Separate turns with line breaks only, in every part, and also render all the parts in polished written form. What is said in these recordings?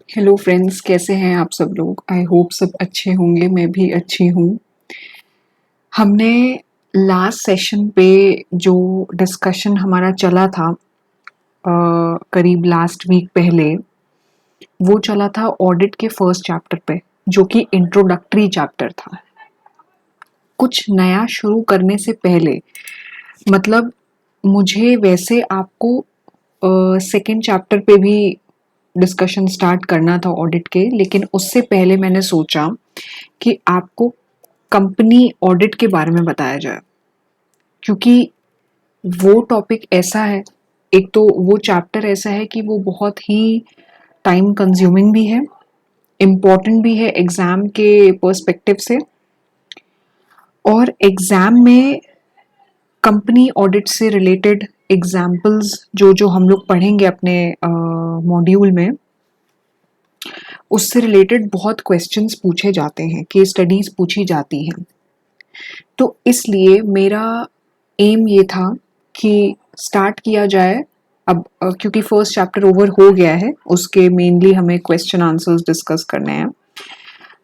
Hello friends, कैसे हैं आप सब लोग। आई होप सब अच्छे होंगे। मैं भी अच्छी हूँ। हमने लास्ट सेशन पे जो डिस्कशन हमारा चला था करीब लास्ट वीक पहले, वो चला था ऑडिट के फर्स्ट चैप्टर पे, जो कि इंट्रोडक्टरी चैप्टर था। कुछ नया शुरू करने से पहले, मतलब मुझे वैसे आपको सेकेंड चैप्टर पे भी डिस्कशन स्टार्ट करना था ऑडिट के, लेकिन उससे पहले मैंने सोचा कि आपको कंपनी ऑडिट के बारे में बताया जाए, क्योंकि वो टॉपिक ऐसा है, एक तो वो चैप्टर ऐसा है कि वो बहुत ही टाइम कंज्यूमिंग भी है, इम्पॉर्टेंट भी है एग्ज़ाम के पर्सपेक्टिव से। और एग्ज़ाम में कंपनी ऑडिट से रिलेटेड एग्जाम्पल्स जो जो हम लोग पढ़ेंगे अपने मॉड्यूल में, उससे रिलेटेड बहुत क्वेश्चंस पूछे जाते हैं, केस स्टडीज पूछी जाती हैं। तो इसलिए मेरा एम ये था कि स्टार्ट किया जाए अब, क्योंकि फर्स्ट चैप्टर ओवर हो गया है, उसके मेनली हमें क्वेश्चन आंसर्स डिस्कस करने हैं।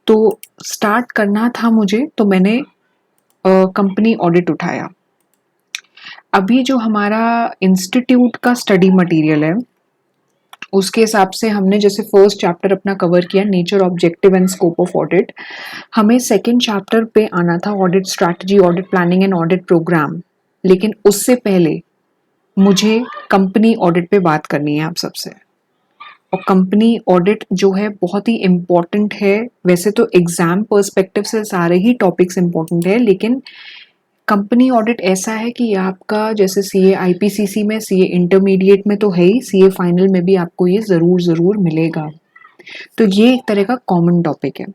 तो स्टार्ट करना था मुझे, तो मैंने कंपनी ऑडिट उठाया। अभी जो हमारा इंस्टीट्यूट का स्टडी मटेरियल है, उसके हिसाब से हमने जैसे फर्स्ट चैप्टर अपना कवर किया, nature, objective and scope of audit. हमें सेकंड चैप्टर पे आना था audit strategy, audit planning and audit programme. लेकिन उससे पहले मुझे कंपनी ऑडिट पे बात करनी है आप सबसे। और कंपनी ऑडिट जो है बहुत ही इम्पोर्टेंट है। वैसे तो एग्जाम पर्सपेक्टिव से सारे ही टॉपिक्स इम्पोर्टेंट है, लेकिन कंपनी ऑडिट ऐसा है कि आपका जैसे सीए आईपीसीसी में, सीए इंटरमीडिएट में तो है ही, सीए फाइनल में भी आपको ये ज़रूर ज़रूर मिलेगा। तो ये एक तरह का कॉमन टॉपिक है।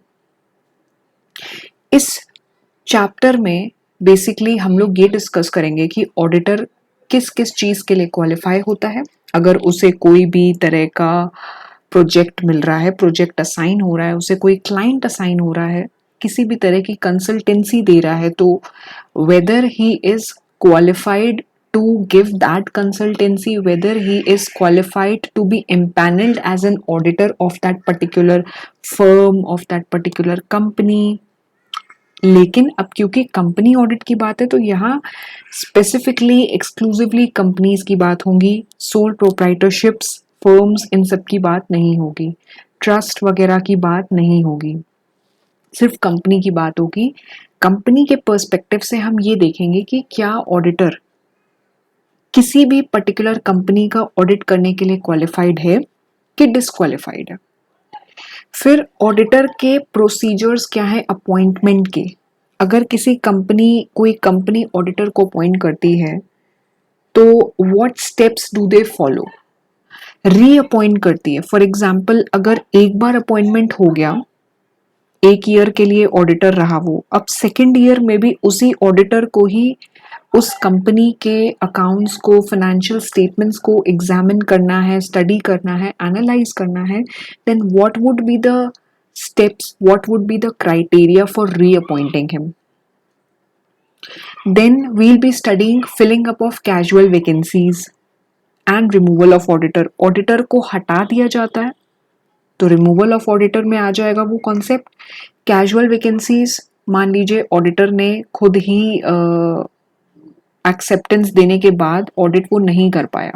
इस चैप्टर में बेसिकली हम लोग ये डिस्कस करेंगे कि ऑडिटर किस किस चीज़ के लिए क्वालिफाई होता है। अगर उसे कोई भी तरह का प्रोजेक्ट मिल रहा है, प्रोजेक्ट असाइन हो रहा है, उसे कोई क्लाइंट असाइन हो रहा है, किसी भी तरह की कंसल्टेंसी दे रहा है, तो weather he is qualified to give that consultancy, whether he is qualified to be empaneled as an auditor of that particular firm, of that particular company। लेकिन अब क्योंकि कंपनी ऑडिट की बात है, तो यहाँ स्पेसिफिकली एक्सक्लूसिवली कंपनीज की बात होगी, सोल प्रोप्राइटरशिप्स, फर्म्स, इन सब की बात नहीं होगी, ट्रस्ट वगैरह की बात नहीं होगी, सिर्फ कंपनी की बात होगी। कंपनी के पर्सपेक्टिव से हम ये देखेंगे कि क्या ऑडिटर किसी भी पर्टिकुलर कंपनी का ऑडिट करने के लिए क्वालिफाइड है कि डिसक्वालिफाइड है। फिर ऑडिटर के प्रोसीजर्स क्या है अपॉइंटमेंट के। अगर किसी कंपनी, कोई कंपनी ऑडिटर को अपॉइंट करती है, तो what steps do they follow. Reappoint करती है, फॉर एग्जांपल अगर एक बार अपॉइंटमेंट हो गया, एक ईयर के लिए ऑडिटर रहा वो, अब सेकेंड ईयर में भी उसी ऑडिटर को ही उस कंपनी के अकाउंट्स को, फाइनेंशियल स्टेटमेंट्स को एग्जामिन करना है, स्टडी करना है, एनालाइज करना है, then what would be the steps, what would be the criteria for reappointing him? Then we'll be studying filling up of casual vacancies and removal of auditor। Auditor को हटा दिया जाता है तो रिमूवल ऑफ ऑडिटर में आ जाएगा वो concept. Casual vacancies, मान लीजिए ऑडिटर ने खुद ही एक्सेप्टेंस देने के बाद ऑडिट वो नहीं कर पाया,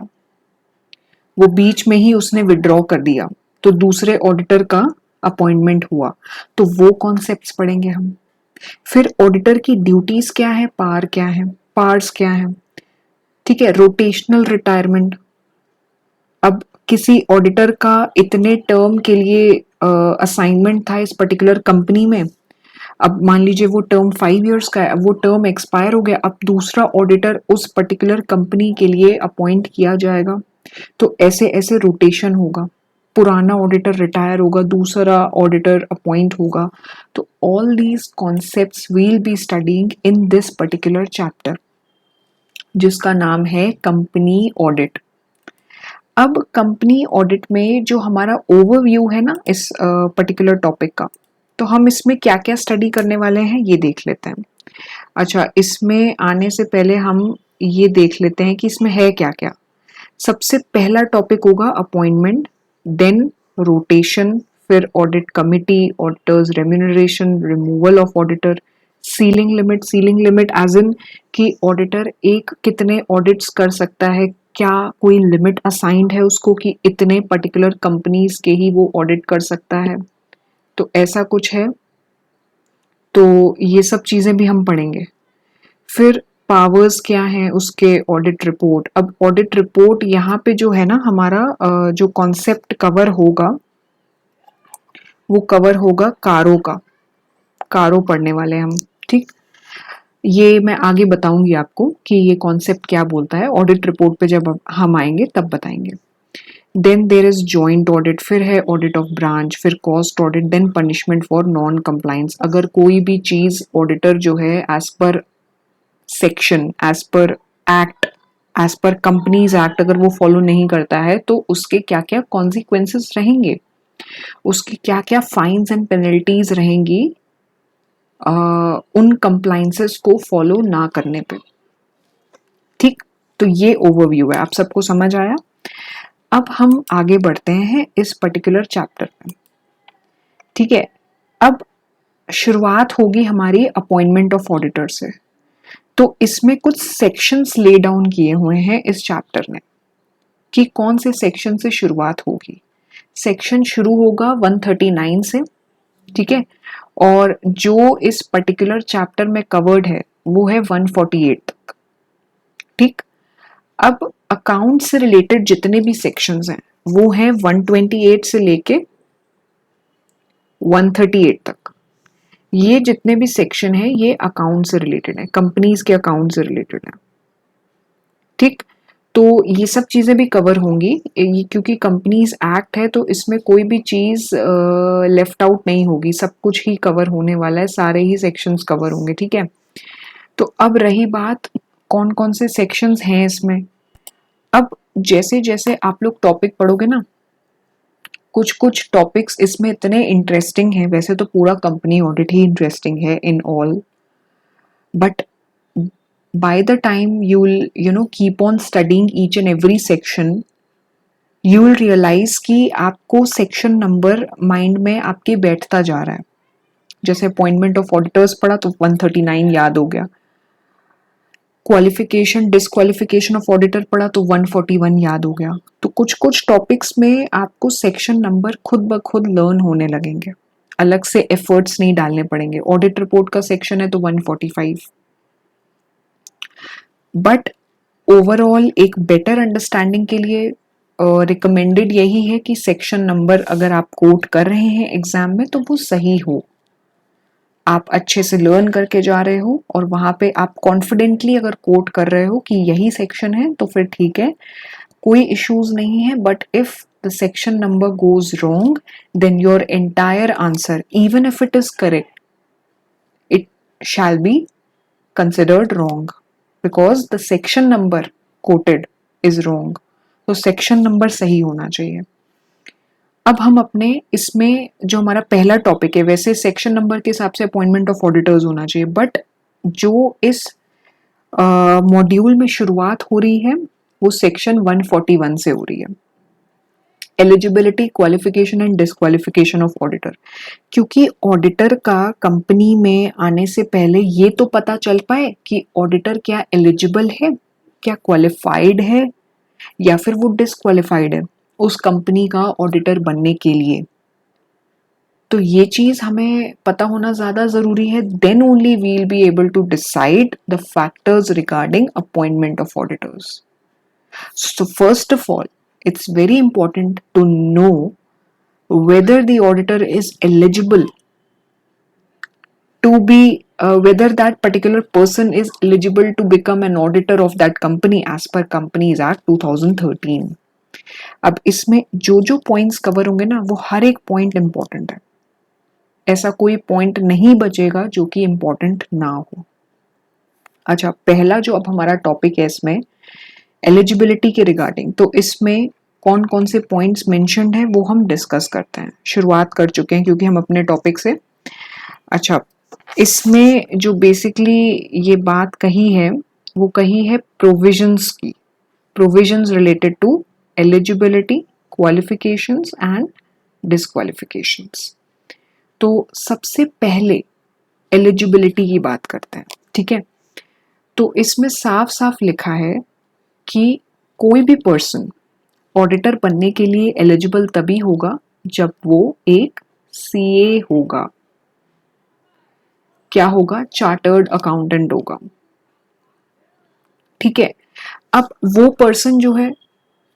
वो बीच में ही उसने विड्रॉ कर दिया, तो दूसरे ऑडिटर का अपॉइंटमेंट हुआ, तो वो कॉन्सेप्ट्स पढ़ेंगे हम। फिर ऑडिटर की ड्यूटीज क्या है, पार क्या है, पार्ट्स क्या है, ठीक है। रोटेशनल रिटायरमेंट, अब किसी ऑडिटर का इतने टर्म के लिए असाइनमेंट था इस पर्टिकुलर कंपनी में, अब मान लीजिए वो टर्म 5 इयर्स का है, अब वो टर्म एक्सपायर हो गया, अब दूसरा ऑडिटर उस पर्टिकुलर कंपनी के लिए अपॉइंट किया जाएगा, तो ऐसे ऐसे रोटेशन होगा। पुराना ऑडिटर रिटायर होगा, दूसरा ऑडिटर अपॉइंट होगा। तो all these concepts will be studying in this particular chapter, जिसका नाम है कंपनी ऑडिट। अब कंपनी ऑडिट में जो हमारा ओवरव्यू है ना इस पर्टिकुलर टॉपिक का, तो हम इसमें क्या क्या स्टडी करने वाले हैं ये देख लेते हैं। अच्छा, इसमें आने से पहले हम ये देख लेते हैं कि इसमें है क्या क्या। सबसे पहला टॉपिक होगा अपॉइंटमेंट, देन रोटेशन, फिर audit committee, auditors remuneration, removal of auditor, ceiling limit as in कि ऑडिटर एक कितने ऑडिट्स कर सकता है, क्या कोई लिमिट असाइंड है उसको कि इतने पर्टिकुलर कंपनीज के ही वो ऑडिट कर सकता है, तो ऐसा कुछ है। तो ये सब चीज़ें भी हम पढ़ेंगे। फिर पावर्स क्या हैं उसके, ऑडिट रिपोर्ट। अब ऑडिट रिपोर्ट यहाँ पे जो है ना हमारा जो कॉन्सेप्ट कवर होगा वो कवर होगा कारों का, कारों पढ़ने वाले हम, ठीक। ये मैं आगे बताऊंगी आपको कि ये कॉन्सेप्ट क्या बोलता है, ऑडिट रिपोर्ट पे जब हम आएंगे तब बताएंगे। Then there is joint audit, फिर है ऑडिट ऑफ ब्रांच, फिर cost audit, then punishment for non compliance. अगर कोई भी चीज ऑडिटर जो है as per section, as per act, as per companies act अगर वो फॉलो नहीं करता है तो उसके क्या क्या कॉन्सिक्वेंसेस रहेंगे, उसकी क्या क्या फाइन्स एंड पेनल्टीज रहेंगी उन कंप्लायंसेस को फॉलो ना करने पे, ठीक। तो ये ओवरव्यू है, आप सबको समझ आया। अब हम आगे बढ़ते हैं इस पर्टिकुलर चैप्टर में, ठीक है। अब शुरुआत होगी हमारी अपॉइंटमेंट ऑफ ऑडिटर से। तो इसमें कुछ सेक्शंस ले डाउन किए हुए हैं इस चैप्टर में कि कौन से सेक्शन से शुरुआत होगी। सेक्शन शुरू होगा 139 से, ठीक है, और जो इस पर्टिकुलर चैप्टर में कवर्ड है वो है 148 तक, ठीक। अब अकाउंट से रिलेटेड जितने भी सेक्शंस हैं वो हैं 128 से लेके 138 तक। ये जितने भी सेक्शन है ये अकाउंट से रिलेटेड है, कंपनीज के अकाउंट से रिलेटेड है, ठीक। तो ये सब चीजें भी कवर होंगी क्योंकि कंपनीज एक्ट है तो इसमें कोई भी चीज लेफ्ट आउट नहीं होगी, सब कुछ ही कवर होने वाला है, सारे ही सेक्शंस कवर होंगे, ठीक है। तो अब रही बात कौन कौन से सेक्शंस हैं इसमें। अब जैसे जैसे आप लोग टॉपिक पढ़ोगे ना, कुछ कुछ टॉपिक्स इसमें इतने इंटरेस्टिंग हैं, वैसे तो पूरा कंपनी ऑडिट ही इंटरेस्टिंग है in all, but by the time you'll keep on studying each and every section, you will realize कि आपको सेक्शन नंबर माइंड में आपके बैठता जा रहा है। जैसे अपॉइंटमेंट ऑफ ऑडिटर्स पढ़ा तो 139 याद हो गया, क्वालिफिकेशन डिसक्वालिफिकेशन ऑफ ऑडिटर पढ़ा तो 141 याद हो गया। तो कुछ कुछ टॉपिक्स में आपको सेक्शन नंबर खुद ब खुद लर्न होने लगेंगे, अलग से एफर्ट्स नहीं डालने पड़ेंगे। ऑडिट रिपोर्ट का सेक्शन है तो 145, बट ओवरऑल एक बेटर अंडरस्टैंडिंग के लिए रिकमेंडेड यही है कि सेक्शन नंबर अगर आप कोट कर रहे हैं एग्जाम में तो वो सही हो, आप अच्छे से लर्न करके जा रहे हो और वहां पे आप कॉन्फिडेंटली अगर कोट कर रहे हो कि यही सेक्शन है तो फिर ठीक है, कोई इश्यूज नहीं है। But if the section number goes wrong then your entire answer even if it is correct it shall be considered wrong because the section number quoted is wrong. तो सेक्शन नंबर सही होना चाहिए। अब हम अपने इसमें जो हमारा पहला टॉपिक है, वैसे सेक्शन नंबर के हिसाब से अपॉइंटमेंट ऑफ ऑडिटर्स होना चाहिए, बट जो इस मॉड्यूल में शुरुआत हो रही है वो सेक्शन 141 से हो रही है, eligibility qualification and disqualification of auditor. क्योंकि ऑडिटर का कंपनी में आने से पहले ये तो पता चल पाए कि ऑडिटर क्या एलिजिबल है, क्या क्वालिफाइड है या फिर वो डिसक्वालिफाइड है उस कंपनी का ऑडिटर बनने के लिए। तो ये चीज हमें पता होना ज्यादा जरूरी है। Then only we will be able to decide the factors regarding appointment of auditors. So first of all, it's very important to know whether the auditor is eligible to be whether that particular person is eligible to become an auditor of that company as per Companies Act 2013। अब इसमें जो जो points cover होंगे ना वो हर एक point important है, ऐसा कोई पॉइंट नहीं बचेगा जो कि इंपॉर्टेंट ना हो। अच्छा, पहला जो अब हमारा टॉपिक है इसमें एलिजिबिलिटी के रिगार्डिंग, तो इसमें कौन कौन से पॉइंट्स मेंशन्ड हैं वो हम डिस्कस करते हैं, शुरुआत कर चुके हैं क्योंकि हम अपने टॉपिक से। अच्छा, इसमें जो बेसिकली ये बात कही है वो कही है प्रोविजंस की, provisions related to eligibility qualifications and disqualifications. तो सबसे पहले एलिजिबिलिटी की बात करते हैं, ठीक है। तो इसमें साफ साफ लिखा है कि कोई भी पर्सन ऑडिटर बनने के लिए एलिजिबल तभी होगा जब वो एक सीए होगा। क्या होगा? चार्टर्ड अकाउंटेंट होगा, ठीक है। अब वो पर्सन जो है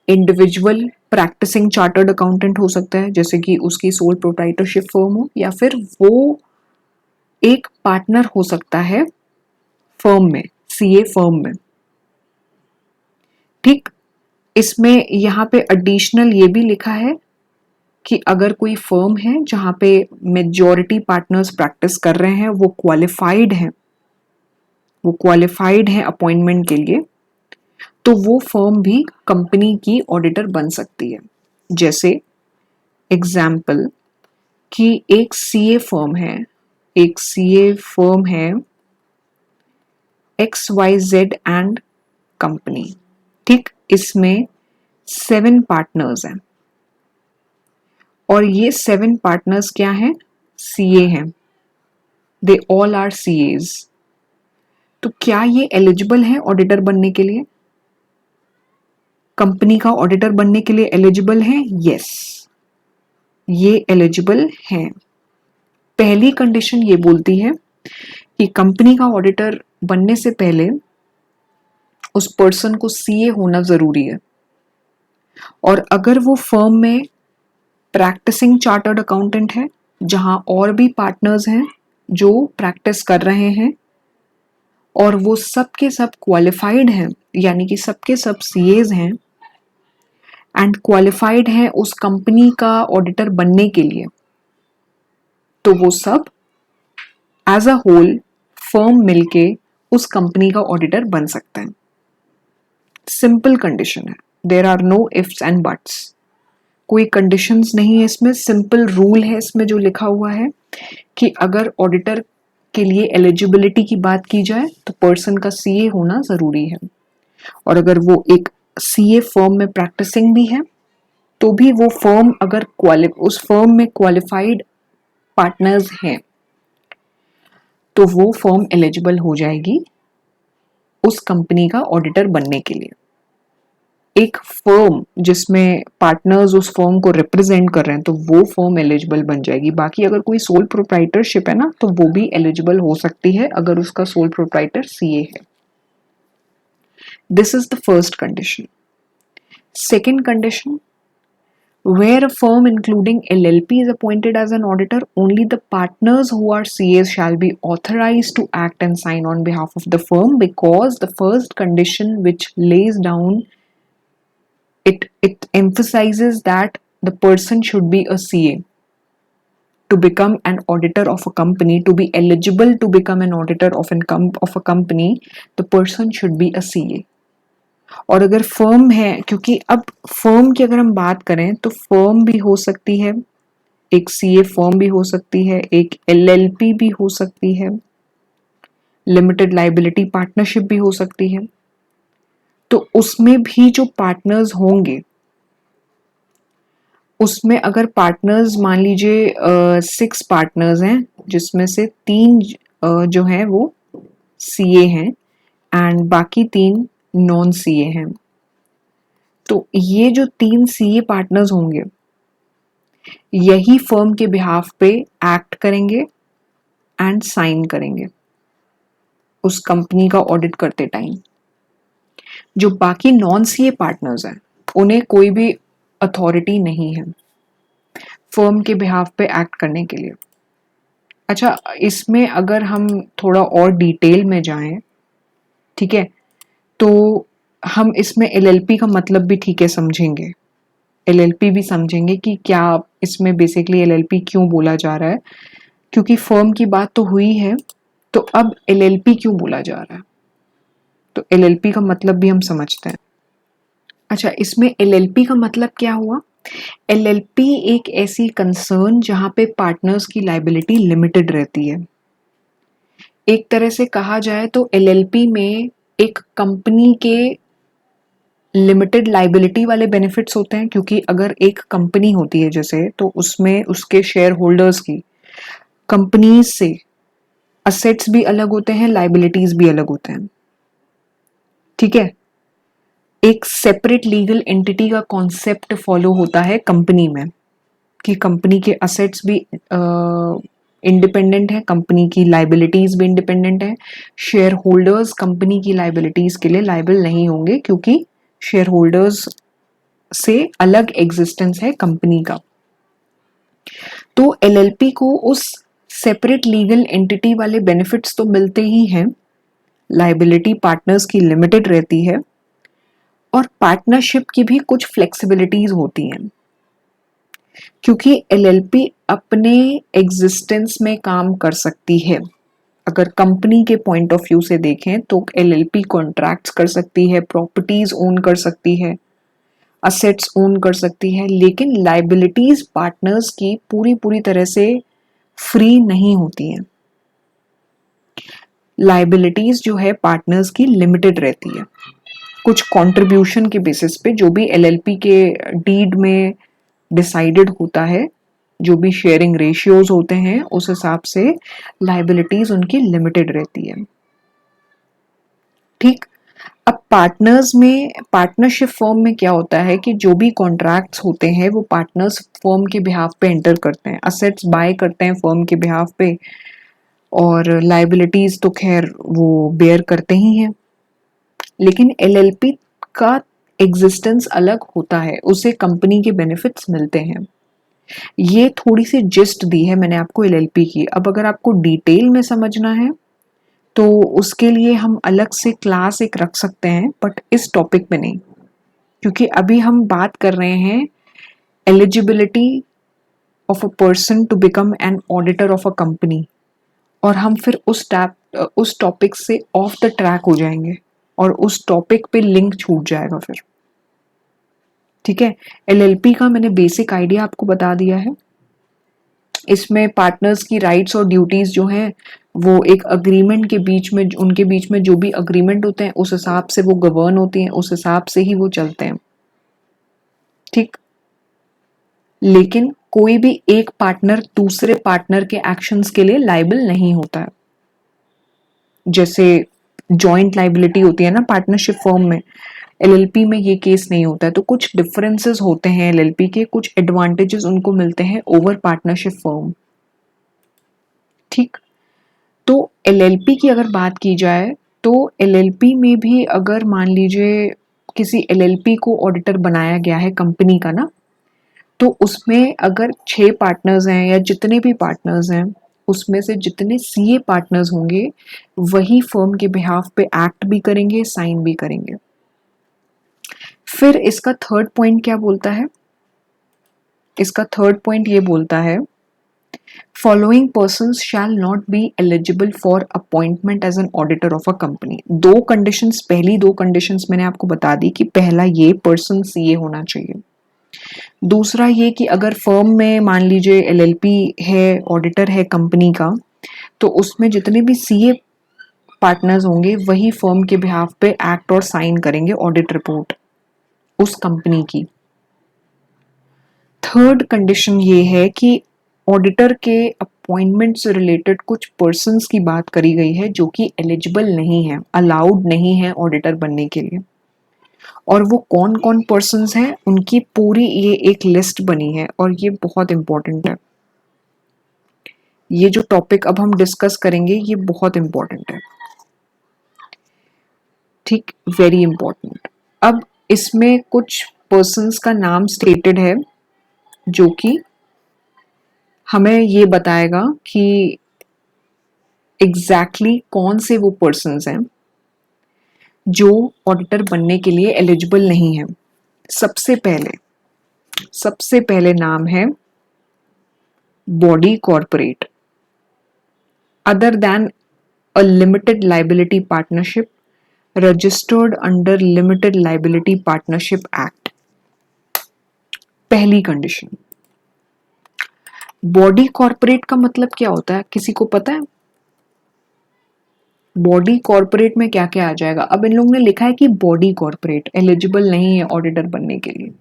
इंडिविजुअल प्रैक्टिसिंग चार्टर्ड अकाउंटेंट हो सकता है, जैसे कि उसकी सोल प्रोप्राइटरशिप फर्म हो, या फिर वो एक पार्टनर हो सकता है फर्म में, सीए फर्म में, ठीक। इसमें यहाँ पे एडिशनल ये भी लिखा है कि अगर कोई फर्म है जहाँ पे मेजॉरिटी पार्टनर्स प्रैक्टिस कर रहे हैं, वो क्वालिफाइड हैं अपॉइंटमेंट के लिए, तो वो फर्म भी कंपनी की ऑडिटर बन सकती है। जैसे एग्जाम्पल कि एक सीए फर्म है XYZ एंड कंपनी, ठीक। इसमें 7 पार्टनर्स हैं और ये 7 पार्टनर्स क्या हैं? सीए हैं। They all are CAs. तो क्या ये एलिजिबल है ऑडिटर बनने के लिए? कंपनी का ऑडिटर बनने के लिए एलिजिबल है? यस, ये एलिजिबल हैं। पहली कंडीशन ये बोलती है कि कंपनी का ऑडिटर बनने से पहले उस पर्सन को सीए होना जरूरी है, और अगर वो फर्म में प्रैक्टिसिंग चार्टर्ड अकाउंटेंट है जहां और भी पार्टनर्स हैं जो प्रैक्टिस कर रहे हैं और वो सब के सब क्वालिफाइड हैं, यानी कि सब के सब सीएज हैं एंड क्वालिफाइड हैं उस कंपनी का ऑडिटर बनने के लिए, तो वो सब एज अ होल फर्म मिलके उस कंपनी का ऑडिटर बन सकते हैं। सिंपल कंडीशन है, there are no ifs and buts, कोई कंडीशंस नहीं है इसमें, सिंपल रूल है इसमें जो लिखा हुआ है कि अगर ऑडिटर के लिए एलिजिबिलिटी की बात की जाए तो पर्सन का सीए होना जरूरी है, और अगर वो एक सीए फर्म में प्रैक्टिसिंग भी है तो भी वो फर्म अगर उस फर्म में क्वालिफाइड पार्टनर्स हैं तो वो फर्म एलिजिबल हो जाएगी उस कंपनी का ऑडिटर बनने के लिए। एक फर्म जिसमें पार्टनर्स उस फर्म को रिप्रेजेंट कर रहे हैं तो वो फर्म एलिजिबल बन जाएगी। बाकी अगर कोई सोल प्रोप्राइटरशिप है ना, तो वो भी एलिजिबल हो सकती है अगर उसका सोल प्रोप्राइटर सीए है। This is the first condition. Second condition, where a firm including LLP is appointed as an auditor, only the partners who are CAs shall be authorized to act and sign on behalf of the firm, because the first condition which lays down it emphasizes that the person should be a CA to become an auditor of a company. To be eligible to become an auditor of a company, the person should be a CA. और अगर firm है, क्योंकि अब firm की अगर हम बात करें तो फर्म भी हो सकती है, एक सीए फर्म भी हो सकती है, एक एलएलपी भी हो सकती है, लिमिटेड लाइबिलिटी पार्टनरशिप भी हो सकती है। तो उसमें भी जो पार्टनर्स होंगे, उसमें अगर पार्टनर्स मान लीजिए 6 पार्टनर्स हैं जिसमें से 3 जो हैं वो सीए हैं एंड बाकी 3 नॉन सीए हैं, तो ये जो 3 सीए पार्टनर्स होंगे यही फर्म के बिहाफ पे एक्ट करेंगे एंड साइन करेंगे उस कंपनी का ऑडिट करते टाइम। जो बाकी नॉन सीए पार्टनर्स हैं उन्हें कोई भी अथॉरिटी नहीं है फर्म के बिहाफ पे एक्ट करने के लिए। अच्छा, इसमें अगर हम थोड़ा और डिटेल में जाएं, ठीक है, तो हम इसमें एलएलपी का मतलब भी ठीक है समझेंगे, एलएलपी भी समझेंगे कि क्या इसमें बेसिकली एलएलपी क्यों बोला जा रहा है, क्योंकि फर्म की बात तो हुई है, तो अब एलएलपी क्यों बोला जा रहा है, तो एलएलपी का मतलब भी हम समझते हैं। अच्छा, इसमें एलएलपी का मतलब क्या हुआ? एलएलपी एक ऐसी कंसर्न जहां पे पार्टनर्स की लायबिलिटी लिमिटेड रहती है। एक तरह से कहा जाए तो एलएलपी में एक कंपनी के लिमिटेड लाइबिलिटी वाले बेनिफिट्स होते हैं, क्योंकि अगर एक कंपनी होती है जैसे, तो उसमें उसके शेयर होल्डर्स की कंपनीज से असेट्स भी अलग होते हैं, लाइबिलिटीज भी अलग होते हैं। ठीक है, एक सेपरेट लीगल एंटिटी का कॉन्सेप्ट फॉलो होता है कंपनी में, कि कंपनी के असेट्स भी इंडिपेंडेंट है, कंपनी की लाइबिलिटीज भी इंडिपेंडेंट है। शेयर होल्डर्स कंपनी की लाइबिलिटीज के लिए लाइबल नहीं होंगे, क्योंकि शेयर होल्डर्स से अलग एग्जिस्टेंस है कंपनी का। तो एलएलपी को उस सेपरेट लीगल एंटिटी वाले बेनिफिट्स तो मिलते ही हैं, लाइबिलिटी पार्टनर्स की लिमिटेड रहती है, और पार्टनरशिप की भी कुछ फ्लेक्सिबिलिटीज होती हैं, क्योंकि एलएलपी अपने एग्जिस्टेंस में काम कर सकती है। अगर कंपनी के पॉइंट ऑफ व्यू से देखें तो एलएलपी कॉन्ट्रैक्ट्स कर सकती है, प्रॉपर्टीज ओन कर सकती है, असेट्स ओन कर सकती है, लेकिन लाइबिलिटीज पार्टनर्स की पूरी पूरी तरह से फ्री नहीं होती हैं। लाइबिलिटीज जो है पार्टनर्स की लिमिटेड रहती है, कुछ कंट्रीब्यूशन के बेसिस पे, जो भी एलएलपी के डीड में डिसाइडेड होता है, जो भी शेयरिंग रेशियोज होते हैं, उस हिसाब से लाइबिलिटीज उनकी लिमिटेड रहती है। ठीक, अब पार्टनर्स में, पार्टनरशिप फर्म में क्या होता है कि जो भी कॉन्ट्रैक्ट्स होते हैं वो पार्टनर्स फर्म के बिहाफ पे एंटर करते हैं, असेट्स बाय करते हैं फर्म के बिहाफ पे, और लाइबिलिटीज तो खैर वो बेयर करते ही हैं। लेकिन एलएलपी का एग्जिस्टेंस अलग होता है, उसे कंपनी के बेनिफिट्स मिलते हैं। ये थोड़ी सी जिस्ट दी है मैंने आपको एलएलपी की। अब अगर आपको डिटेल में समझना है तो उसके लिए हम अलग से क्लास एक रख सकते हैं, बट इस टॉपिक में नहीं, क्योंकि अभी हम बात कर रहे हैं eligibility of a person to become an auditor of a company, और हम फिर उस टॉपिक से ऑफ द ट्रैक हो जाएंगे और उस टॉपिक पे लिंक छूट जाएगा फिर। ठीक है, एलएलपी का मैंने बेसिक आइडिया आपको बता दिया है। इसमें पार्टनर्स की राइट्स और ड्यूटीज जो हैं वो एक अग्रीमेंट के बीच में, उनके बीच में जो भी अग्रीमेंट होते हैं उस हिसाब से वो गवर्न होती हैं, उस हिसाब से ही वो चलते हैं। ठीक, लेकिन कोई भी एक पार्टनर दूसरे पार्टनर के एक्शंस के लिए लाइबल नहीं होता है। जैसे जॉइंट लाइबिलिटी होती है ना पार्टनरशिप फर्म में, एलएलपी में ये केस नहीं होता है। तो कुछ डिफरेंसेस होते हैं एलएलपी के, कुछ एडवांटेजेस उनको मिलते हैं ओवर पार्टनरशिप फर्म। ठीक, तो एलएलपी की अगर बात की जाए तो एलएलपी में भी अगर मान लीजिए किसी एलएलपी को ऑडिटर बनाया गया है कंपनी का ना, तो उसमें अगर 6 पार्टनर्स हैं या जितने भी पार्टनर्स हैं, उसमें से जितने सीए पार्टनर्स होंगे वही फर्म के बिहाफ पे एक्ट भी करेंगे, साइन भी करेंगे। फिर इसका थर्ड पॉइंट क्या बोलता है? इसका थर्ड पॉइंट ये बोलता है, following persons shall not be eligible for appointment as an auditor of a company. दो कंडीशंस, पहली दो कंडीशंस मैंने आपको बता दी कि पहला ये पर्सन सीए होना चाहिए, दूसरा ये कि अगर फर्म में मान लीजिए एलएलपी है, ऑडिटर है कंपनी का, तो उसमें जितने भी सीए पार्टनर्स होंगे वही फर्म के बिहाफ पे एक्ट और साइन करेंगे ऑडिट रिपोर्ट उस कंपनी की। थर्ड कंडीशन ये है कि ऑडिटर के अपॉइंटमेंट से रिलेटेड कुछ पर्सन्स की बात करी गई है जो कि एलिजिबल नहीं है, अलाउड नहीं है ऑडिटर बनने के लिए। और वो कौन कौन पर्सन्स हैं उनकी पूरी ये एक लिस्ट बनी है, और ये बहुत इंपॉर्टेंट है। ये जो टॉपिक अब हम डिस्कस करेंगे ये बहुत इंपॉर्टेंट है। ठीक, वेरी इंपॉर्टेंट। अब इसमें कुछ पर्सन्स का नाम स्टेटेड है जो कि हमें ये बताएगा कि एग्जैक्टली कौन से वो पर्सन्स हैं जो ऑडिटर बनने के लिए एलिजिबल नहीं है। सबसे पहले नाम है body corporate other than a limited liability partnership registered under limited liability partnership act. पहली कंडीशन, बॉडी कॉर्पोरेट का मतलब क्या होता है, किसी को पता है? बॉडी कॉर्पोरेट में क्या क्या आ जाएगा? अब इन लोगों ने लिखा है कि बॉडी कॉर्पोरेट एलिजिबल नहीं है ऑडिटर बनने के लिए।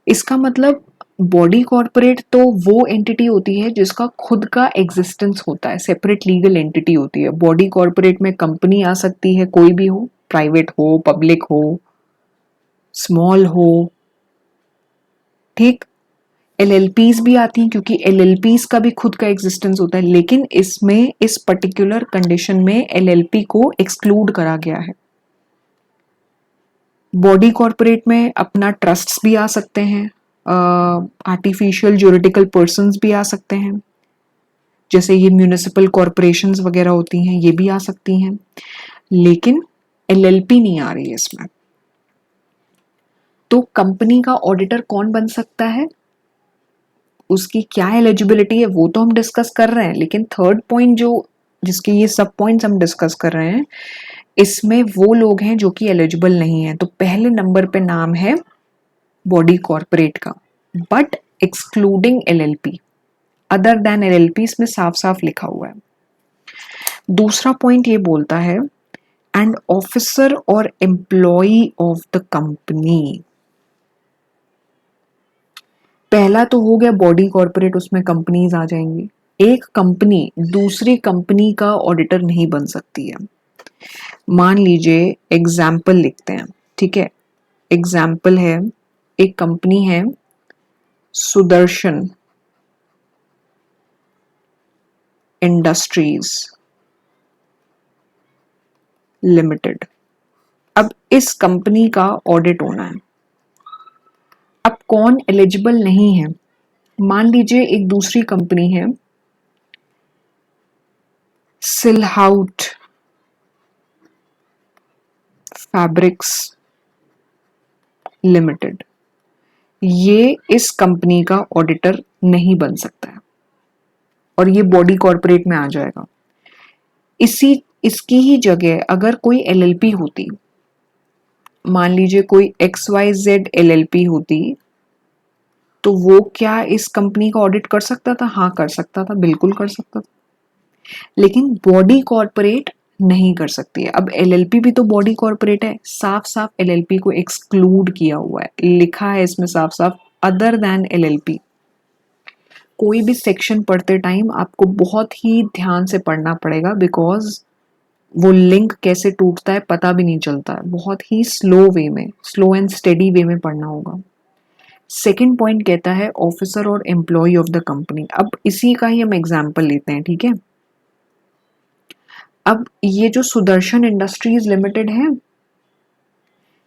इसका मतलब बॉडी कॉर्पोरेट तो वो एंटिटी होती है जिसका खुद का एग्जिस्टेंस होता है, सेपरेट लीगल एंटिटी होती है। बॉडी कॉर्पोरेट में कंपनी आ सकती है, कोई भी हो, प्राइवेट हो, पब्लिक हो, स्मॉल हो, ठीक। एलएलपीज भी आती हैं क्योंकि एलएलपीज का भी खुद का एग्जिस्टेंस होता है, लेकिन इसमें इस पर्टिकुलर कंडीशन में एलएलपी को एक्सक्लूड करा गया है। बॉडी कॉर्पोरेट में अपना ट्रस्ट्स भी आ सकते हैं, आर्टिफिशियल ज्यूरिडिकल पर्सन्स भी आ सकते हैं, जैसे ये म्यूनिसिपल कॉरपोरेशंस वगैरह होती हैं, ये भी आ सकती हैं, लेकिन एलएलपी नहीं आ रही है इसमें। तो कंपनी का ऑडिटर कौन बन सकता है, उसकी क्या एलिजिबिलिटी है, वो तो हम डिस्कस कर रहे हैं, लेकिन थर्ड पॉइंट जो जिसके ये सब पॉइंट्स हम डिस्कस कर रहे हैं, इसमें वो लोग हैं जो कि एलिजिबल नहीं है। तो पहले नंबर पे नाम है बॉडी कॉर्पोरेट का, but excluding LLP, other than LLP, इसमें साफ साफ लिखा हुआ है। दूसरा पॉइंट ये बोलता है एंड ऑफिसर और एम्प्लॉई ऑफ द कंपनी। पहला तो हो गया बॉडी कॉर्पोरेट, उसमें कंपनीज आ जाएंगी। एक कंपनी दूसरी कंपनी का ऑडिटर नहीं बन सकती है। मान लीजिए एग्जाम्पल लिखते हैं, ठीक है। एग्जाम्पल है, एक कंपनी है सुदर्शन इंडस्ट्रीज लिमिटेड। अब इस कंपनी का ऑडिट होना है। अब कौन एलिजिबल नहीं है? मान लीजिए एक दूसरी कंपनी है सिलहाउट फैब्रिक्स लिमिटेड, ये इस कंपनी का ऑडिटर नहीं बन सकता है और ये बॉडी कॉर्पोरेट में आ जाएगा। इसकी ही जगह अगर कोई एलएलपी होती, मान लीजिए कोई XYZ एलएलपी होती, तो वो क्या इस कंपनी का ऑडिट कर सकता था? हाँ कर सकता था, बिल्कुल कर सकता था, लेकिन बॉडी कॉर्पोरेट नहीं कर सकती है। अब एलएलपी भी तो बॉडी कॉर्पोरेट है, साफ साफ एलएलपी को एक्सक्लूड किया हुआ है, लिखा है इसमें साफ साफ अदर देन एलएलपी। कोई भी सेक्शन पढ़ते टाइम आपको बहुत ही ध्यान से पढ़ना पड़ेगा, बिकॉज वो लिंक कैसे टूटता है पता भी नहीं चलता है। बहुत ही स्लो वे में, स्लो एंड स्टेडी वे में पढ़ना होगा। सेकंड पॉइंट कहता है ऑफिसर और एम्प्लॉय ऑफ द कंपनी। अब इसी का ही हम एग्जांपल लेते हैं, ठीक है। अब ये जो सुदर्शन इंडस्ट्रीज लिमिटेड है,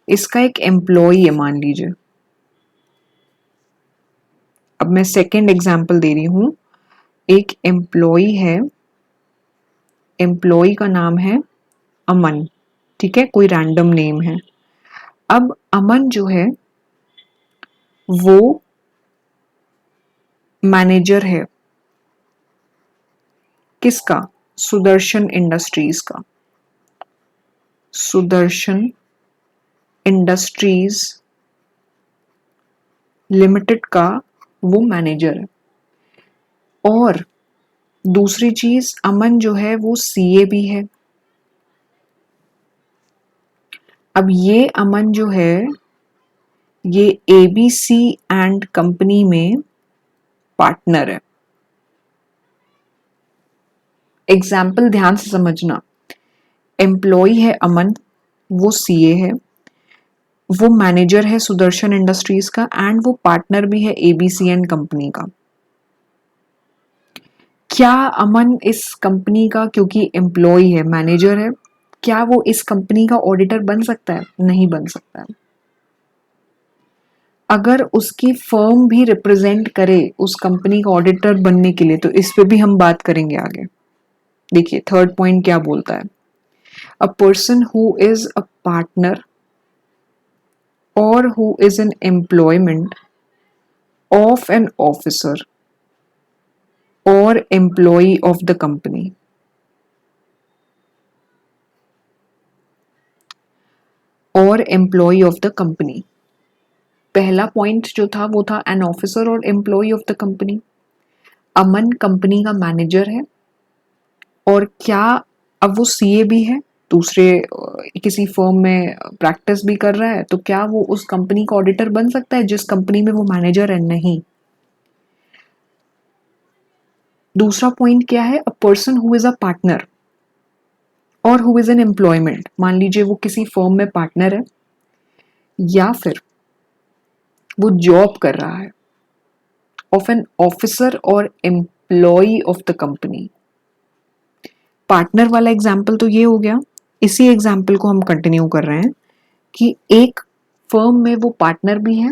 इसका एक एम्प्लॉय है मान लीजिए। अब मैं सेकंड एग्जांपल दे रही हूं, एक एम्प्लॉय है, एम्प्लॉय का नाम है अमन, ठीक है, कोई रैंडम नेम है। अब अमन जो है वो मैनेजर है किसका? सुदर्शन इंडस्ट्रीज का। सुदर्शन इंडस्ट्रीज लिमिटेड का वो मैनेजर है। और दूसरी चीज, अमन जो है वो सीए भी है। अब ये अमन जो है ये एबीसी एंड कंपनी में पार्टनर है। एग्जाम्पल ध्यान से समझना, एम्प्लॉय है अमन, वो सीए है, वो मैनेजर है सुदर्शन इंडस्ट्रीज का, एंड वो पार्टनर भी है एबीसी एंड कंपनी का। क्या अमन इस कंपनी का, क्योंकि एम्प्लॉय है, मैनेजर है, क्या वो इस कंपनी का ऑडिटर बन सकता है? नहीं बन सकता है। अगर उसकी फर्म भी रिप्रेजेंट करे उस कंपनी का ऑडिटर बनने के लिए, तो इस पे भी हम बात करेंगे आगे। देखिए थर्ड पॉइंट क्या बोलता है, a person who is a partner or who is in employment of an officer or employee of the company or employee of the company। पहला पॉइंट जो था वो था एन ऑफिसर और employee of the company. Aman company का manager है, और क्या अब वो सीए भी है, दूसरे किसी फर्म में प्रैक्टिस भी कर रहा है, तो क्या वो उस कंपनी का ऑडिटर बन सकता है जिस कंपनी में वो मैनेजर है? नहीं। दूसरा पॉइंट क्या है? A person who is a partner और हु इज एन एम्प्लॉयमेंट, मान लीजिए वो किसी फर्म में पार्टनर है या फिर वो जॉब कर रहा है, ऑफ एन ऑफिसर और employee of the company. Partner वाला एग्जाम्पल तो ये हो गया, इसी एग्जाम्पल को हम कंटिन्यू कर रहे हैं कि एक फर्म में वो पार्टनर भी है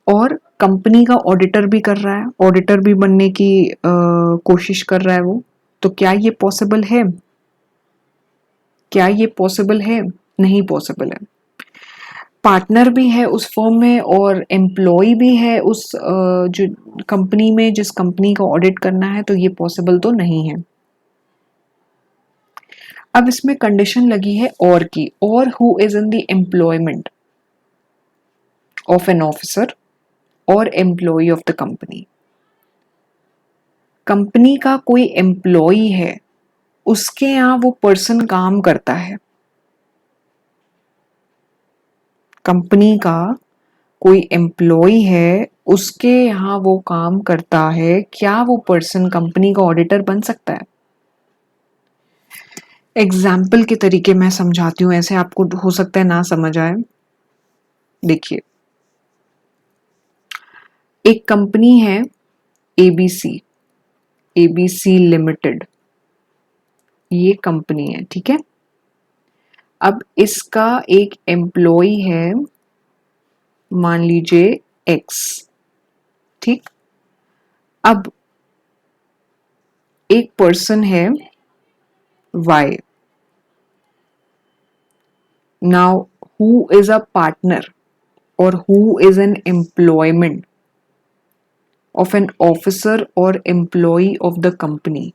और कंपनी का ऑडिटर भी कर रहा है, ऑडिटर भी बनने की कोशिश कर रहा है वो। तो क्या ये पॉसिबल है? क्या ये पॉसिबल है? नहीं पॉसिबल है। पार्टनर भी है उस फर्म में और एम्प्लॉय भी है उस जो कंपनी में जिस कंपनी का ऑडिट करना है, तो ये पॉसिबल तो नहीं है। अब इसमें कंडीशन लगी है और की, और who is in the employment of an officer और employee of the company. Company का कोई एम्प्लॉय है, उसके यहाँ वो पर्सन काम करता है। कंपनी का कोई एम्प्लॉय है, उसके यहाँ वो काम करता है, क्या वो पर्सन कंपनी का ऑडिटर बन सकता है? एग्जाम्पल के तरीके मैं समझाती हूँ, ऐसे आपको हो सकता है ना समझ आए। देखिए, एक कंपनी है एबीसी, एबीसी लिमिटेड, ये कंपनी है, ठीक है। अब इसका एक एम्प्लॉय है, मान लीजिए एक्स, ठीक। अब एक पर्सन है Y. Now who is a partner और who is an employment of an officer और एम्प्लॉय ऑफ द कंपनी।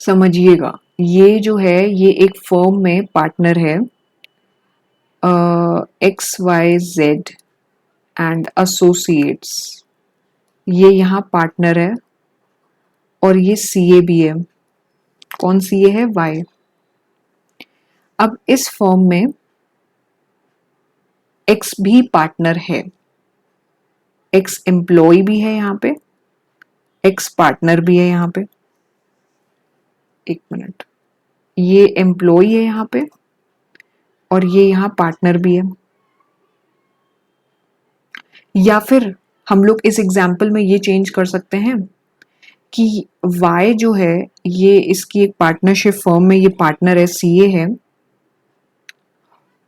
समझिएगा, ये जो है ये एक फर्म में पार्टनर है, X Y Z and associates, ये यहाँ पार्टनर है और ये सीए भी है। कौन सीए है? वाई। अब इस फर्म में एक्स भी पार्टनर है, एक्स एम्प्लॉय भी है यहाँ पे, एक्स पार्टनर भी है यहाँ पे। एक मिनट, ये एम्प्लॉय है यहाँ पे और ये यहाँ पार्टनर भी है। या फिर हम लोग इस एग्जाम्पल में ये चेंज कर सकते हैं कि Y जो है ये इसकी एक पार्टनरशिप फर्म में ये पार्टनर है, सीए है,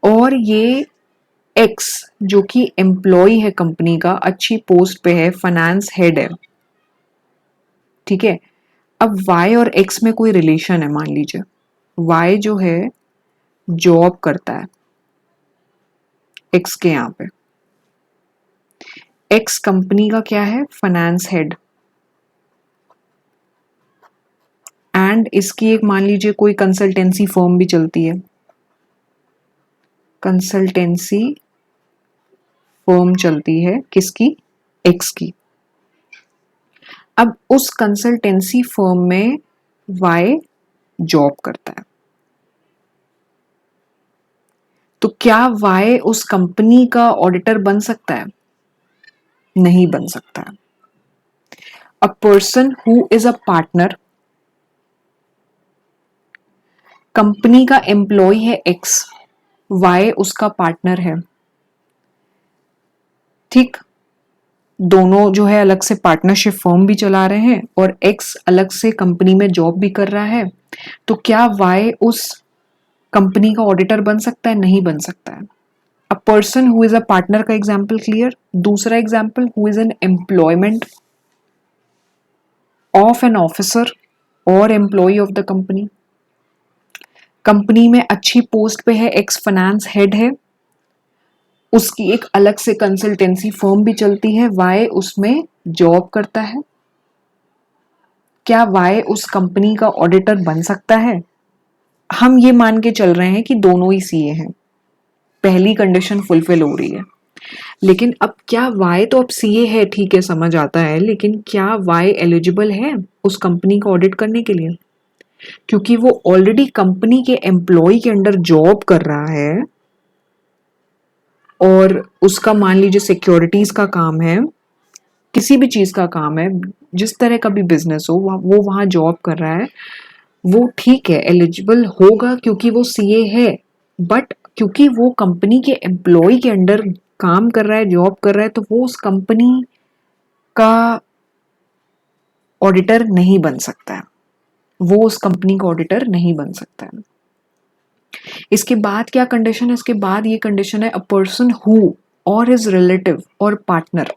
और ये X जो कि एम्प्लॉय है कंपनी का, अच्छी पोस्ट पे है, फाइनेंस हेड है, ठीक है। अब Y और X में कोई रिलेशन है, मान लीजिए Y जो है जॉब करता है X के यहाँ पे, X कंपनी का क्या है? फाइनेंस हेड, एंड इसकी एक मान लीजिए कोई कंसल्टेंसी फर्म भी चलती है, कंसल्टेंसी फर्म चलती है किसकी? एक्स की। अब उस कंसल्टेंसी फर्म में वाई जॉब करता है, तो क्या वाई उस कंपनी का ऑडिटर बन सकता है? नहीं बन सकता है। A person who is a partner, company का एम्प्लॉय है एक्स, वाई उसका पार्टनर है, ठीक। दोनों जो है अलग से पार्टनरशिप फर्म भी चला रहे हैं और एक्स अलग से कंपनी में जॉब भी कर रहा है, तो क्या वाई उस कंपनी का ऑडिटर बन सकता है? नहीं बन सकता है। A person who is a partner का एग्जाम्पल क्लियर। दूसरा example, who is an employment of an officer और employee of the company. Company में अच्छी पोस्ट पे है, एक्स फाइनेंस हेड है, उसकी एक अलग से कंसल्टेंसी फर्म भी चलती है, वाई उसमें जॉब करता है। क्या वाई उस कंपनी का ऑडिटर बन सकता है? हम ये मान के चल रहे हैं कि दोनों ही सीए हैं, पहली कंडीशन फुलफिल हो रही है। लेकिन अब क्या वाई तो अब सीए है, ठीक है, समझ आता है, लेकिन क्या वाई एलिजिबल है उस कंपनी को ऑडिट करने के लिए? क्योंकि वो ऑलरेडी कंपनी के एम्प्लॉय के अंडर जॉब कर रहा है और उसका मान लीजिए सिक्योरिटीज का काम है, किसी भी चीज का काम है, जिस तरह का भी बिजनेस हो, वो वहां जॉब कर रहा है, वो ठीक है, एलिजिबल होगा क्योंकि वो सीए है। बट क्योंकि वो कंपनी के एम्प्लॉय के अंडर काम कर रहा है, जॉब कर रहा है, तो वो उस कंपनी का ऑडिटर नहीं बन सकता है, वो उस कंपनी का ऑडिटर नहीं बन सकता है। इसके बाद क्या कंडीशन है? इसके बाद ये कंडीशन है, अ पर्सन हु और हिज रिलेटिव और पार्टनर।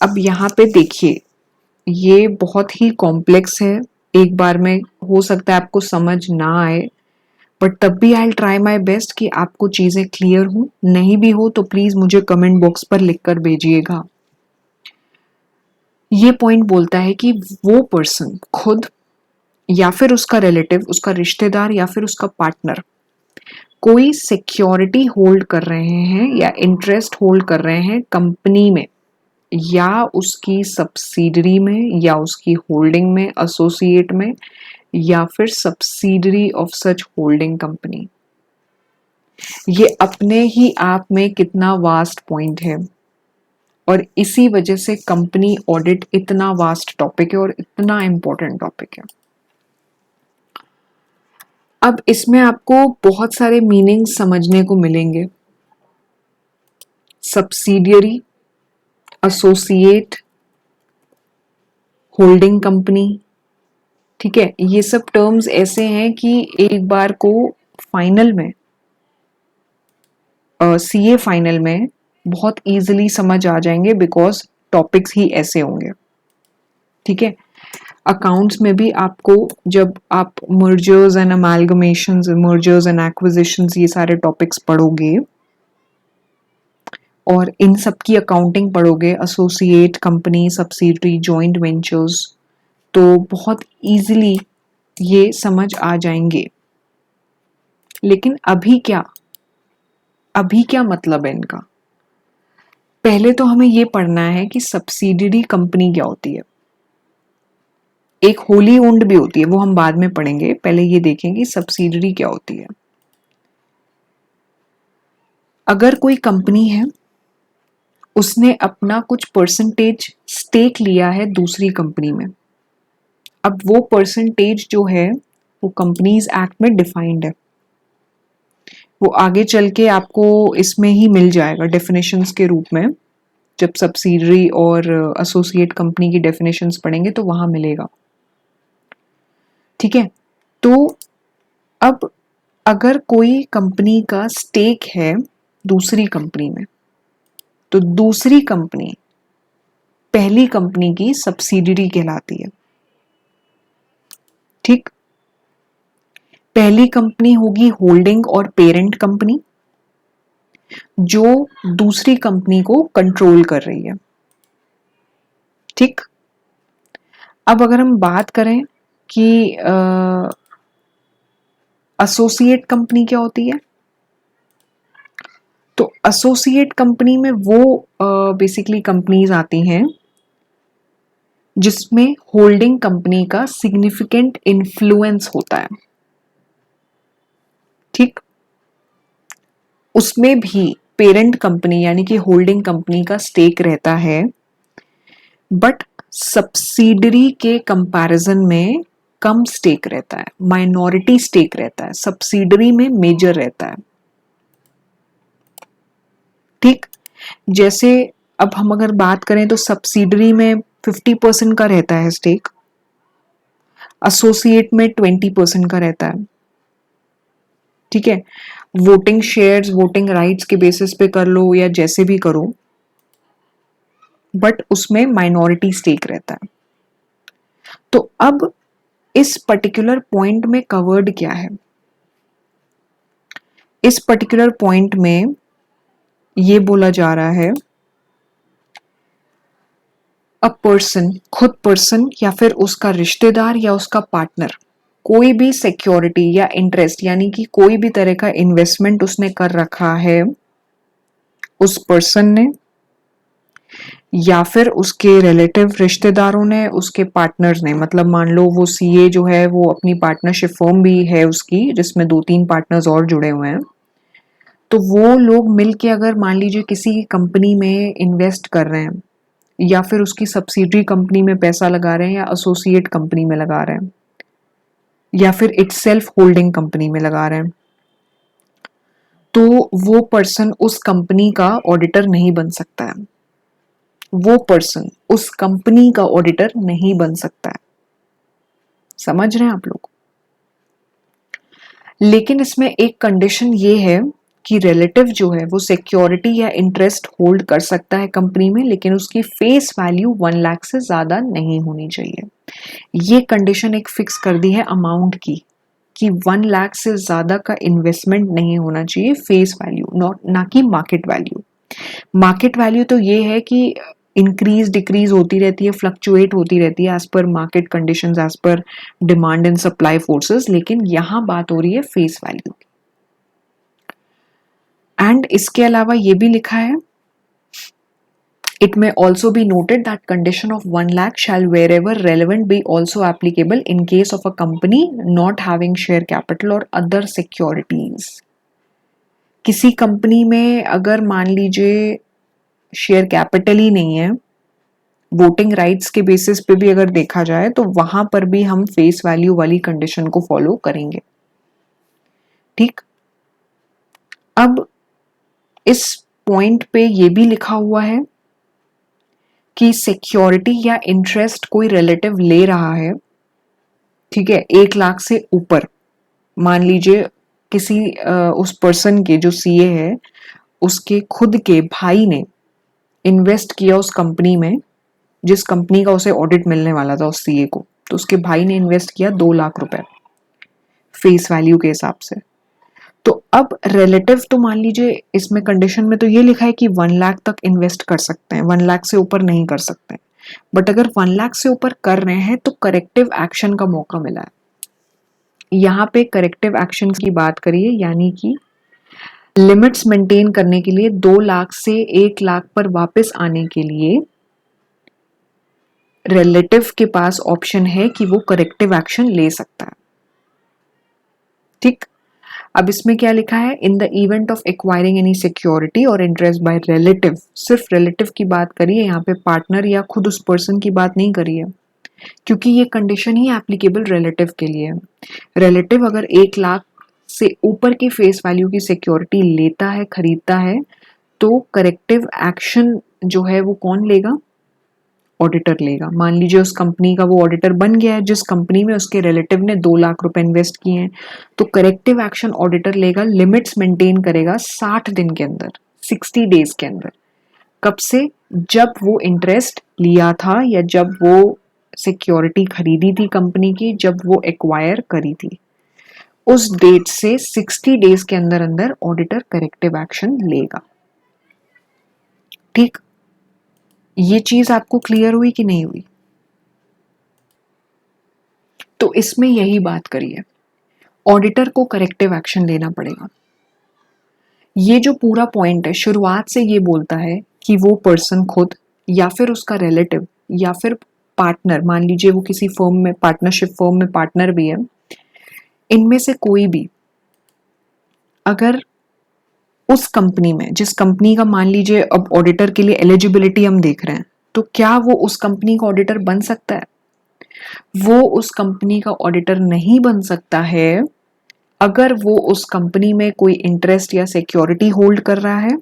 अब यहाँ पे देखिए, ये बहुत ही कॉम्प्लेक्स है, एक बार में हो सकता है आपको समझ ना आए, बट तब भी आई ट्राई माई बेस्ट कि आपको चीजें क्लियर हो। नहीं भी हो तो प्लीज मुझे कमेंट बॉक्स पर लिखकर भेजिएगा। ये पॉइंट बोलता है कि वो पर्सन खुद या फिर उसका रिलेटिव, उसका रिश्तेदार या फिर उसका पार्टनर कोई सिक्योरिटी होल्ड कर रहे हैं या इंटरेस्ट होल्ड कर रहे हैं कंपनी में या उसकी सब्सिडरी में या उसकी होल्डिंग में, एसोसिएट में, या फिर subsidiary of such holding company. ये अपने ही आप में कितना वास्ट पॉइंट है, और इसी वजह से कंपनी ऑडिट इतना वास्ट टॉपिक है और इतना इंपॉर्टेंट टॉपिक है। अब इसमें आपको बहुत सारे मीनिंग समझने को मिलेंगे। सब्सिडियरी, एसोसिएट, होल्डिंग कंपनी, ठीक है, ये सब टर्म्स ऐसे हैं कि एक बार को फाइनल में, सीए फाइनल में बहुत इजीली समझ आ जाएंगे, बिकॉज टॉपिक्स ही ऐसे होंगे। ठीक है, अकाउंट्स में भी आपको जब आप mergers and amalgamations, mergers and acquisitions, ये सारे टॉपिक्स पढ़ोगे और इन सब की अकाउंटिंग पढ़ोगे, associate company, subsidiary, joint ventures, तो बहुत इजीली ये समझ आ जाएंगे। लेकिन अभी क्या मतलब है इनका? पहले तो हमें ये पढ़ना है कि सब्सिडियरी कंपनी क्या होती है। एक होली ओन्ड भी होती है, वो हम बाद में पढ़ेंगे, पहले ये देखें कि सब्सिडियरी क्या होती है। अगर कोई कंपनी है, उसने अपना कुछ परसेंटेज स्टेक लिया है दूसरी कंपनी में, अब वो परसेंटेज जो है वो कंपनीज एक्ट में डिफाइंड है, वो आगे चल के आपको इसमें ही मिल जाएगा डेफिनेशंस के रूप में। जब सब्सिडरी और एसोसिएट कंपनी की डेफिनेशंस पढ़ेंगे तो वहां मिलेगा। ठीक है, तो अब अगर कोई कंपनी का स्टेक है दूसरी कंपनी में, तो दूसरी कंपनी पहली कंपनी की सब्सिडियरी कहलाती है। ठीक, पहली कंपनी होगी होल्डिंग और पेरेंट कंपनी, जो दूसरी कंपनी को कंट्रोल कर रही है। ठीक, अब अगर हम बात करें कि एसोसिएट कंपनी क्या होती है, तो एसोसिएट कंपनी में वो बेसिकली कंपनीज आती हैं जिसमें होल्डिंग कंपनी का सिग्निफिकेंट इन्फ्लुएंस होता है। ठीक, उसमें भी पेरेंट कंपनी यानी कि होल्डिंग कंपनी का स्टेक रहता है, बट सब्सिडरी के कंपैरिजन में कम स्टेक रहता है, माइनॉरिटी स्टेक रहता है, सब्सिडरी में मेजर रहता है। ठीक, जैसे अब हम अगर बात करें तो सब्सिडरी में 50% का रहता है स्टेक, एसोसिएट में 20% का रहता है। ठीक है, वोटिंग शेयर्स, वोटिंग राइट्स के बेसिस पे कर लो या जैसे भी करो, बट उसमें माइनॉरिटी स्टेक रहता है। तो अब इस पर्टिकुलर पॉइंट में कवर्ड क्या है? इस पर्टिकुलर पॉइंट में ये बोला जा रहा है, अ पर्सन, खुद पर्सन या फिर उसका रिश्तेदार या उसका पार्टनर, कोई भी सिक्योरिटी या इंटरेस्ट यानी कि कोई भी तरह का इन्वेस्टमेंट उसने कर रखा है उस पर्सन ने, या फिर उसके रिलेटिव रिश्तेदारों ने, उसके पार्टनर्स ने। मतलब मान लो वो सीए जो है वो अपनी पार्टनरशिप फर्म भी है उसकी, जिसमें 2-3 पार्टनर्स और जुड़े हुए हैं, तो वो लोग मिलके अगर मान लीजिए किसी कंपनी में इन्वेस्ट कर रहे हैं, या फिर उसकी सब्सिडरी कंपनी में पैसा लगा रहे हैं, या एसोसिएट कंपनी में लगा रहे हैं, या फिर इटसेल्फ होल्डिंग कंपनी में लगा रहे हैं, तो वो पर्सन उस कंपनी का ऑडिटर नहीं बन सकता है। वो पर्सन उस कंपनी का ऑडिटर नहीं बन सकता है। समझ रहे हैं आप लोग? लेकिन इसमें एक कंडीशन ये है कि रिलेटिव जो है वो सिक्योरिटी या इंटरेस्ट होल्ड कर सकता है कंपनी में, लेकिन उसकी फेस वैल्यू 1 लाख से ज्यादा नहीं होनी चाहिए। ये कंडीशन एक फिक्स कर दी है अमाउंट की, कि 1 लाख से ज्यादा का इन्वेस्टमेंट नहीं होना चाहिए फेस वैल्यू, नॉट ना कि मार्केट वैल्यू। मार्केट वैल्यू तो ये है कि इंक्रीज डिक्रीज होती रहती है, फ्लक्चुएट होती रहती है as per market conditions, as per demand and supply forces, लेकिन यहां बात हो रही है फेस वैल्यू की। एंड इसके अलावा ये भी लिखा है, it may also be noted that condition of 1 lakh shall wherever relevant be also applicable in case of a company not having share capital or other securities। किसी कंपनी में अगर मान लीजिए शेयर कैपिटल ही नहीं है, वोटिंग राइट्स के basis पे भी अगर देखा जाए, तो वहां पर भी हम फेस वैल्यू वाली कंडीशन को फॉलो करेंगे। ठीक, अब इस पॉइंट पे ये भी लिखा हुआ है कि सिक्योरिटी या इंटरेस्ट कोई रिलेटिव ले रहा है, ठीक है, 1 लाख से ऊपर, मान लीजिए किसी उस पर्सन के जो सीए है उसके खुद के भाई ने इन्वेस्ट किया उस कंपनी में, जिस कंपनी का उसे ऑडिट मिलने वाला था उस सीए को, तो उसके भाई ने इन्वेस्ट किया 2 लाख रुपए फेस वैल्यू के हिसाब से। तो अब रिलेटिव तो मान लीजिए इसमें कंडीशन में तो ये लिखा है कि 1 लाख तक इन्वेस्ट कर सकते हैं, 1 लाख से ऊपर नहीं कर सकते हैं। बट अगर 1 लाख से ऊपर कर रहे हैं तो करेक्टिव एक्शन का मौका मिला है। यहाँ पे करेक्टिव एक्शन की बात करिए, यानी कि लिमिट्स मेंटेन करने के लिए 2 लाख से 1 लाख पर वापस आने के लिए रिलेटिव के पास ऑप्शन है कि वो करेक्टिव एक्शन ले सकता है। ठीक, अब इसमें क्या लिखा है, in the event of acquiring any security और इंटरेस्ट बाय रिलेटिव, सिर्फ रिलेटिव की बात करिए, यहाँ पे पार्टनर या खुद उस पर्सन की बात नहीं करिए, क्योंकि ये कंडीशन ही एप्लीकेबल रिलेटिव के लिए है। रिलेटिव अगर 1 लाख से ऊपर की फेस वैल्यू की सिक्योरिटी लेता है, खरीदता है, तो करेक्टिव एक्शन जो है वो कौन लेगा, ऑडिटर लेगा। मान लीजिए उस कंपनी का वो ऑडिटर बन गया है जिस कंपनी में उसके रिलेटिव ने 2 लाख रुपए इन्वेस्ट किए हैं, तो करेक्टिव एक्शन ऑडिटर लेगा, लिमिट्स मेंटेन करेगा 60 दिन के अंदर, 60 डेज के अंदर। कब से, जब वो इंटरेस्ट लिया था या जब वो सिक्योरिटी खरीदी थी कंपनी की, जब वो एक्वायर करी थी, उस डेट से 60 डेज के अंदर अंदर ऑडिटर करेक्टिव एक्शन लेगा। ठीक, ये चीज आपको क्लियर हुई कि नहीं हुई? तो इसमें यही बात करी है, ऑडिटर को करेक्टिव एक्शन लेना पड़ेगा। ये जो पूरा पॉइंट है शुरुआत से ये बोलता है कि वो पर्सन खुद या फिर उसका रिलेटिव या फिर पार्टनर, मान लीजिए वो किसी फर्म में, पार्टनरशिप फर्म में पार्टनर भी है, इनमें से कोई भी अगर उस कंपनी में, जिस कंपनी का मान लीजिए अब ऑडिटर के लिए एलिजिबिलिटी हम देख रहे हैं, तो क्या वो उस कंपनी का ऑडिटर बन सकता है? वो उस कंपनी का ऑडिटर नहीं बन सकता है अगर वो उस कंपनी में कोई इंटरेस्ट या सिक्योरिटी होल्ड कर रहा है,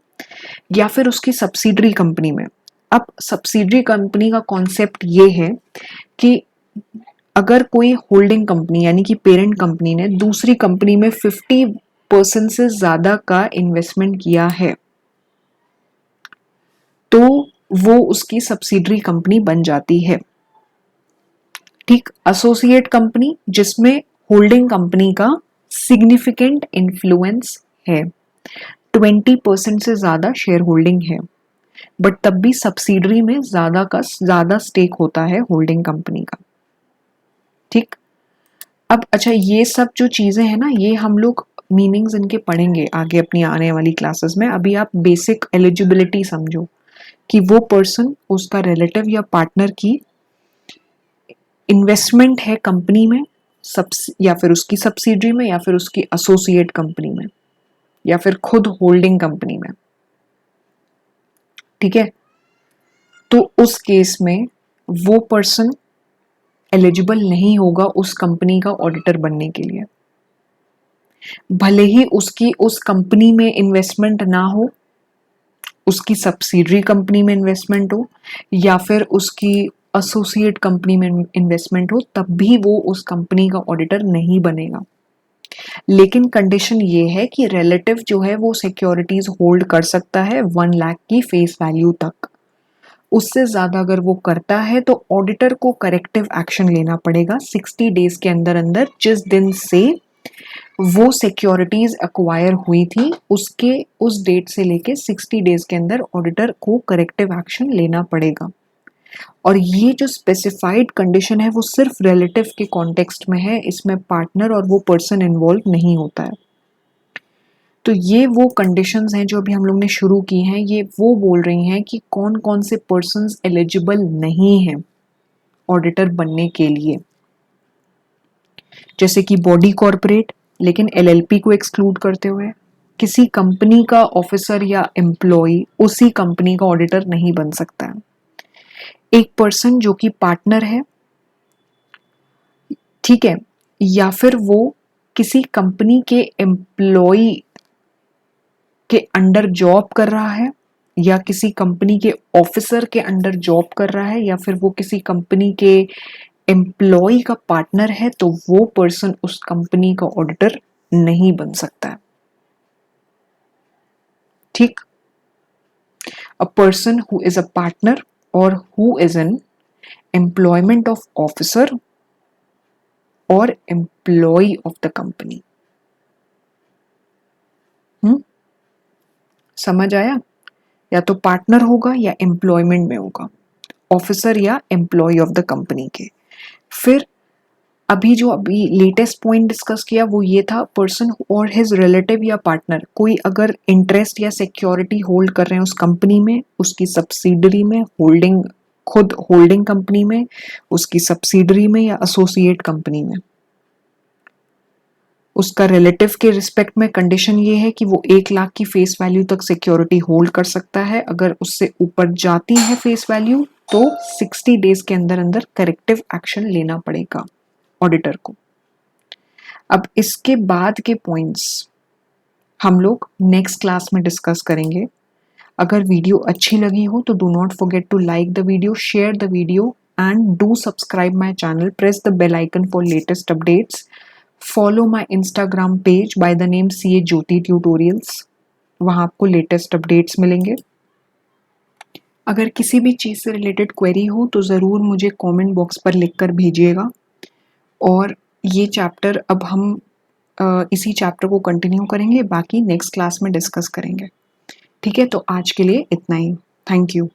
या फिर उसकी सब्सिडरी कंपनी में। अब सब्सिडरी कंपनी का कॉन्सेप्ट ये है कि अगर कोई होल्डिंग कंपनी यानी कि पेरेंट कंपनी ने दूसरी कंपनी में 50% से ज्यादा का इन्वेस्टमेंट किया है, तो वो उसकी सब्सिडरी कंपनी बन जाती है। ठीक, एसोसिएट कंपनी जिसमें होल्डिंग कंपनी का सिग्निफिकेंट इन्फ्लुएंस है, 20% से ज्यादा शेयर होल्डिंग है, बट तब भी सब्सिडरी में ज्यादा स्टेक होता है होल्डिंग कंपनी का। ठीक, अब अच्छा, ये सब जो चीजें हैं ना, ये हम लोग मीनिंग्स इनके पढ़ेंगे आगे अपनी आने वाली क्लासेस में। अभी आप बेसिक एलिजिबिलिटी समझो कि वो पर्सन, उसका रिलेटिव या पार्टनर की इन्वेस्टमेंट है कंपनी में, या फिर उसकी सब्सिडरी में, या फिर उसकी एसोसिएट कंपनी में, या फिर खुद होल्डिंग कंपनी में। ठीक है, तो उस केस में वो पर्सन एलिजिबल नहीं होगा उस कंपनी का ऑडिटर बनने के लिए, भले ही उसकी उस कंपनी में इन्वेस्टमेंट ना हो, उसकी सब्सिडरी कंपनी में इन्वेस्टमेंट हो, या फिर उसकी एसोसिएट कंपनी में इन्वेस्टमेंट हो, तब भी वो उस कंपनी का ऑडिटर नहीं बनेगा। लेकिन कंडीशन ये है कि रिलेटिव जो है वो सिक्योरिटीज होल्ड कर सकता है 1 लाख की फेस वैल्यू तक। उससे ज्यादा अगर वो करता है तो ऑडिटर को करेक्टिव एक्शन लेना पड़ेगा 60 डेज के अंदर अंदर, जिस दिन से वो सिक्योरिटीज एक्वायर हुई थी उसके उस डेट से लेके 60 डेज के अंदर ऑडिटर को करेक्टिव एक्शन लेना पड़ेगा। और ये जो स्पेसिफाइड कंडीशन है वो सिर्फ रिलेटिव के कॉन्टेक्स्ट में है, इसमें पार्टनर और वो पर्सन इन्वॉल्व नहीं होता है। तो ये वो कंडीशंस हैं जो अभी हम लोग ने शुरू की हैं, ये वो बोल रही हैं कि कौन कौन से पर्सन्स एलिजिबल नहीं हैं ऑडिटर बनने के लिए। जैसे कि बॉडी कॉर्पोरेट, लेकिन एलएलपी को एक्सक्लूड करते हुए, किसी कंपनी का ऑफिसर या एम्प्लॉय उसी कंपनी का ऑडिटर नहीं बन सकता है। एक पर्सन जो कि पार्टनर है, ठीक है, या फिर वो किसी कंपनी के एम्प्लॉय के अंडर जॉब कर रहा है, या किसी कंपनी के ऑफिसर के अंडर जॉब कर रहा है, या फिर वो किसी कंपनी के एम्प्लॉय का पार्टनर है, तो वो पर्सन उस कंपनी का ऑडिटर नहीं बन सकता है। ठीक, a person who is a partner और who is an employment of officer और एम्प्लॉय ऑफ द कंपनी। समझ आया? या तो पार्टनर होगा या एम्प्लॉयमेंट में होगा, ऑफिसर या एम्प्लॉय ऑफ द कंपनी के। फिर अभी लेटेस्ट पॉइंट डिस्कस किया वो ये था, पर्सन और हिज रिलेटिव या पार्टनर कोई अगर इंटरेस्ट या सिक्योरिटी होल्ड कर रहे हैं उस कंपनी में, उसकी सब्सिडरी में, होल्डिंग खुद होल्डिंग कंपनी में, उसकी सब्सिडरी में या एसोसिएट कंपनी में, उसका रिलेटिव के रिस्पेक्ट में कंडीशन ये है कि वो 1 लाख की फेस वैल्यू तक सिक्योरिटी होल्ड कर सकता है। अगर उससे ऊपर जाती है फेस वैल्यू तो 60 डेज के अंदर अंदर करेक्टिव एक्शन लेना पड़ेगा ऑडिटर को। अब इसके बाद के पॉइंट्स हम लोग नेक्स्ट क्लास में डिस्कस करेंगे। अगर वीडियो अच्छी लगी हो तो do not forget to like the video, share the video and do subscribe my channel. Press the bell icon for latest updates. Follow my Instagram page by the name CA Jyoti Tutorials. वहाँ आपको latest updates मिलेंगे। अगर किसी भी चीज़ से related query हो तो ज़रूर मुझे कमेंट बॉक्स पर लिखकर भेजिएगा। और ये चैप्टर अब हम इसी चैप्टर को कंटिन्यू करेंगे, बाकी नेक्स्ट क्लास में डिस्कस करेंगे। ठीक है, तो आज के लिए इतना ही। Thank you.